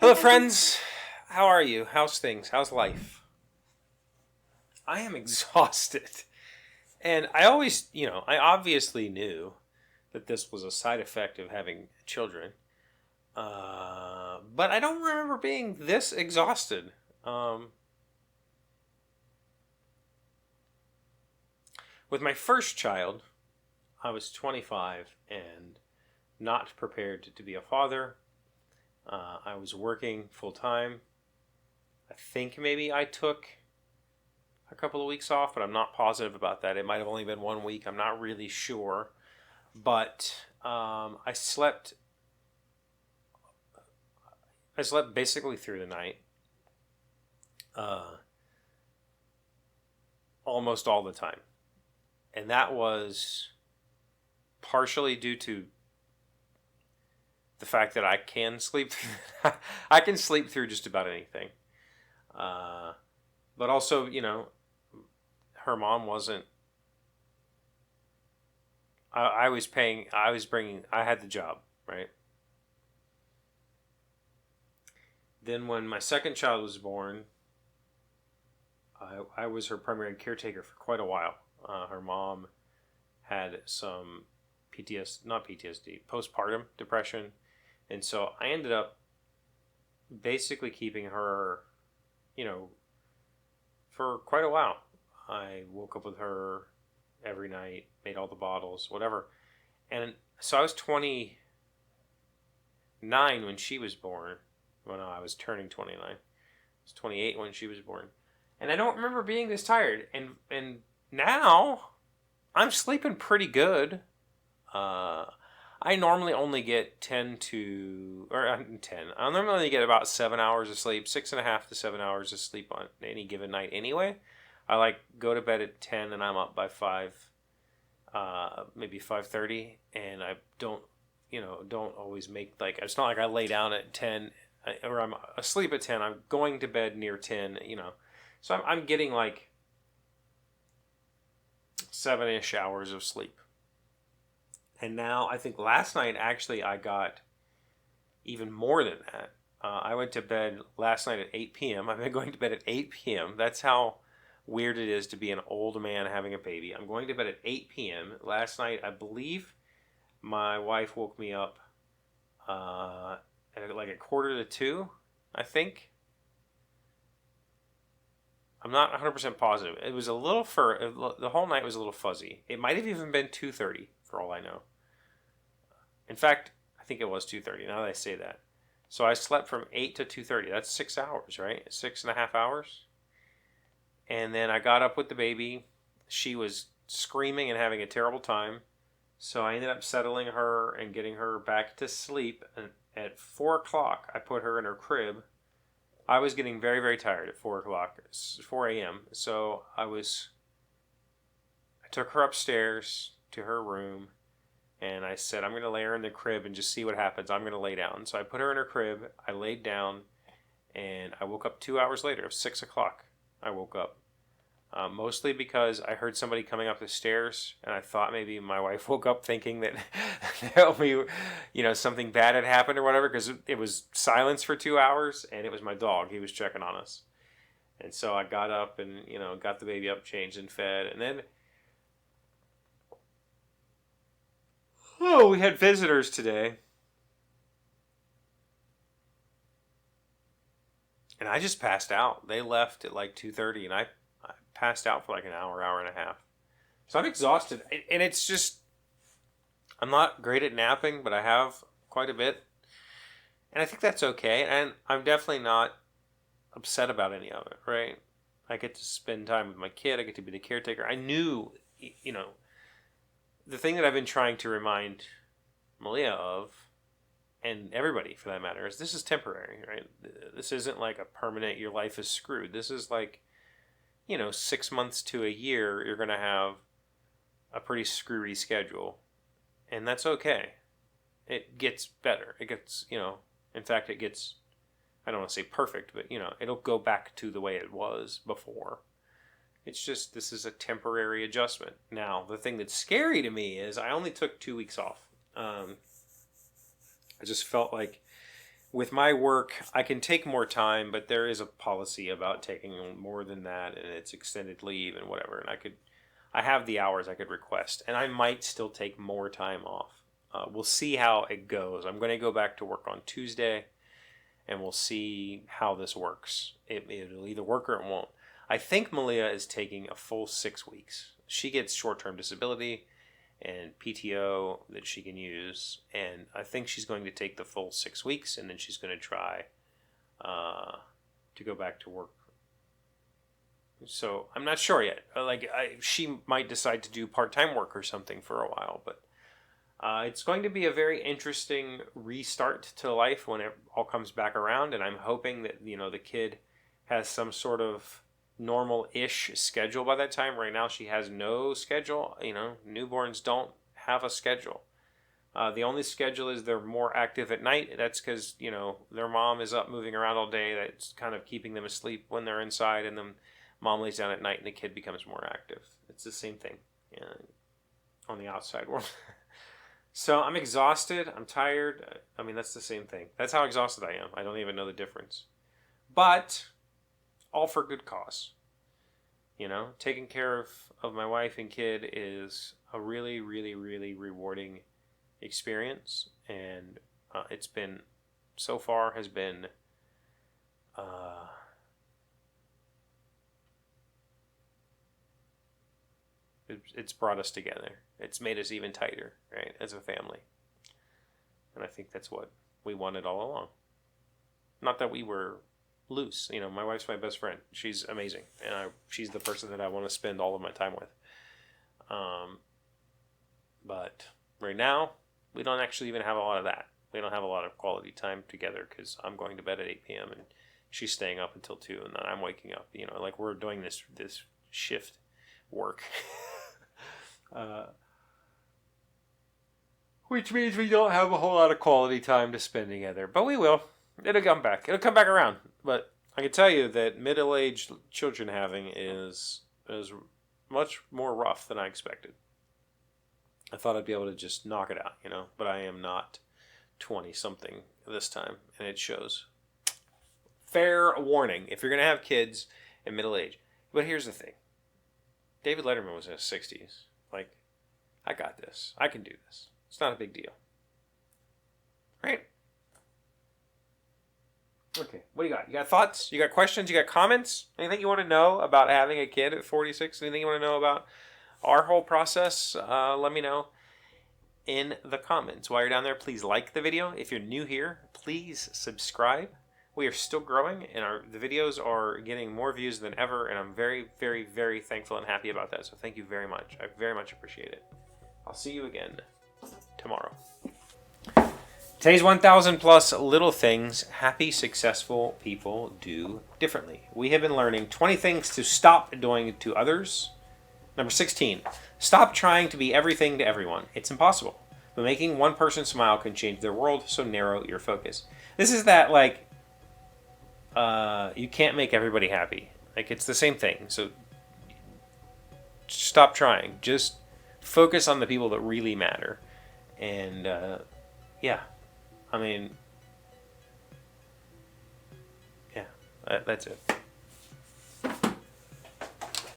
Hello, friends. How are you? How's things? How's life? I am exhausted. And I obviously knew that this was a side effect of having children. But I don't remember being this exhausted. With my first child, I was 25 and not prepared to be a father. I was working full time. I think maybe I took a couple of weeks off, but I'm not positive about that. It might have only been 1 week. I'm not really sure. But I slept basically through the night, almost all the time, and that was partially due to the fact that I can sleep. I can sleep through just about anything. But also, her mom wasn't. I was paying. I was bringing. I had the job, right? Then when my second child was born, I was her primary caretaker for quite a while. Her mom had some not PTSD, postpartum depression. And so I ended up basically keeping her, for quite a while. I woke up with her every night, made all the bottles, whatever. And so I was 29 when she was born. Well, no, I was turning 29. I was 28 when she was born. And I don't remember being this tired. And now I'm sleeping pretty good. I normally only get 10. I normally only get about 7 hours of sleep, 6.5 to 7 hours of sleep on any given night anyway. I go to bed at 10 and I'm up by 5, maybe 5:30, and I don't always make, it's not like I lay down at 10 or I'm asleep at 10. I'm going to bed near 10, So I'm getting 7-ish hours of sleep. And now, I think last night, actually, I got even more than that. I went to bed last night at 8 p.m. I've been going to bed at 8 p.m. That's how weird it is to be an old man having a baby. I'm going to bed at 8 p.m. Last night, I believe my wife woke me up at at 1:45, I think. I'm not 100% positive. It was a little the whole night was a little fuzzy. It might have even been 2:30 for all I know. In fact, I think it was 2:30 now that I say that. So I slept from 8 to 2:30. That's 6 hours, right? 6.5 hours. And then I got up with the baby. She was screaming and having a terrible time. So I ended up settling her and getting her back to sleep. And at 4 o'clock, I put her in her crib. I was getting very, very tired at 4 o'clock, 4 a.m. So I took her upstairs to her room, and I said, I'm going to lay her in the crib and just see what happens. I'm going to lay down. So I put her in her crib, I laid down, and I woke up 2 hours later. It was 6 o'clock. I woke up. Mostly because I heard somebody coming up the stairs, and I thought maybe my wife woke up thinking that something bad had happened or whatever, because it was silence for 2 hours, and it was my dog. He was checking on us. And so I got up and, got the baby up, changed and fed. And then, we had visitors today. And I just passed out. They left at 2:30, and I passed out for an hour and a half. So I'm exhausted. And it's just, I'm not great at napping, but I have quite a bit. And I think that's okay. And I'm definitely not upset about any of it, right? I get to spend time with my kid. I get to be the caretaker. I knew, the thing that I've been trying to remind Malia of, and everybody for that matter, is this is temporary, right? This isn't a permanent, your life is screwed. This is 6 months to a year, you're going to have a pretty screwy schedule. And that's okay. It gets better. It gets, in fact, it gets, I don't want to say perfect, but, it'll go back to the way it was before. It's just, this is a temporary adjustment. Now, the thing that's scary to me is I only took 2 weeks off. I just felt like with my work, I can take more time, but there is a policy about taking more than that, and it's extended leave and whatever. And I have the hours I could request, and I might still take more time off. We'll see how it goes. I'm going to go back to work on Tuesday, and we'll see how this works. It'll either work or it won't. I think Malia is taking a full 6 weeks. She gets short-term disability and PTO that she can use, and I think she's going to take the full 6 weeks, and then she's going to try to go back to work. So I'm not sure yet. She might decide to do part-time work or something for a while, but it's going to be a very interesting restart to life when it all comes back around, and I'm hoping that the kid has some sort of normal-ish schedule by that time. Right now she has no schedule. Newborns don't have a schedule. The only schedule is they're more active at night. That's because their mom is up moving around all day. That's kind of keeping them asleep when they're inside, and then mom lays down at night and the kid becomes more active. It's the same thing on the outside world. So I'm exhausted, I'm tired. I mean, that's the same thing. That's how exhausted I am. I don't even know the difference, but all for good cause. Taking care of my wife and kid is a really, really, really rewarding experience. And it's been, so far has been, it's brought us together. It's made us even tighter, right, as a family. And I think that's what we wanted all along. Not that we were loose. My wife's my best friend. She's amazing, and she's the person that I want to spend all of my time with. But right now, we don't actually even have a lot of that. We don't have a lot of quality time together because I'm going to bed at 8 p.m. and she's staying up until 2, and then I'm waking up. We're doing this shift work, which means we don't have a whole lot of quality time to spend together. But we will. It'll come back. It'll come back around. But I can tell you that middle-aged children having is much more rough than I expected. I thought I'd be able to just knock it out, but I am not 20-something this time, and it shows. Fair warning, if you're going to have kids in middle age. But here's the thing. David Letterman was in his 60s. I got this. I can do this. It's not a big deal. Right? Okay, what do you got? You got thoughts? You got questions? You got comments? Anything you want to know about having a kid at 46? Anything you want to know about our whole process? Let me know in the comments. While you're down there, please like the video. If you're new here, please subscribe. We are still growing, and the videos are getting more views than ever, and I'm very, very, very thankful and happy about that. So thank you very much. I very much appreciate it. I'll see you again tomorrow. Today's 1,000 plus little things happy, successful people do differently. We have been learning 20 things to stop doing to others. Number 16, stop trying to be everything to everyone. It's impossible. But making one person smile can change their world, so narrow your focus. This is that, you can't make everybody happy. It's the same thing. So stop trying. Just focus on the people that really matter. And, yeah. I mean, yeah, that's it.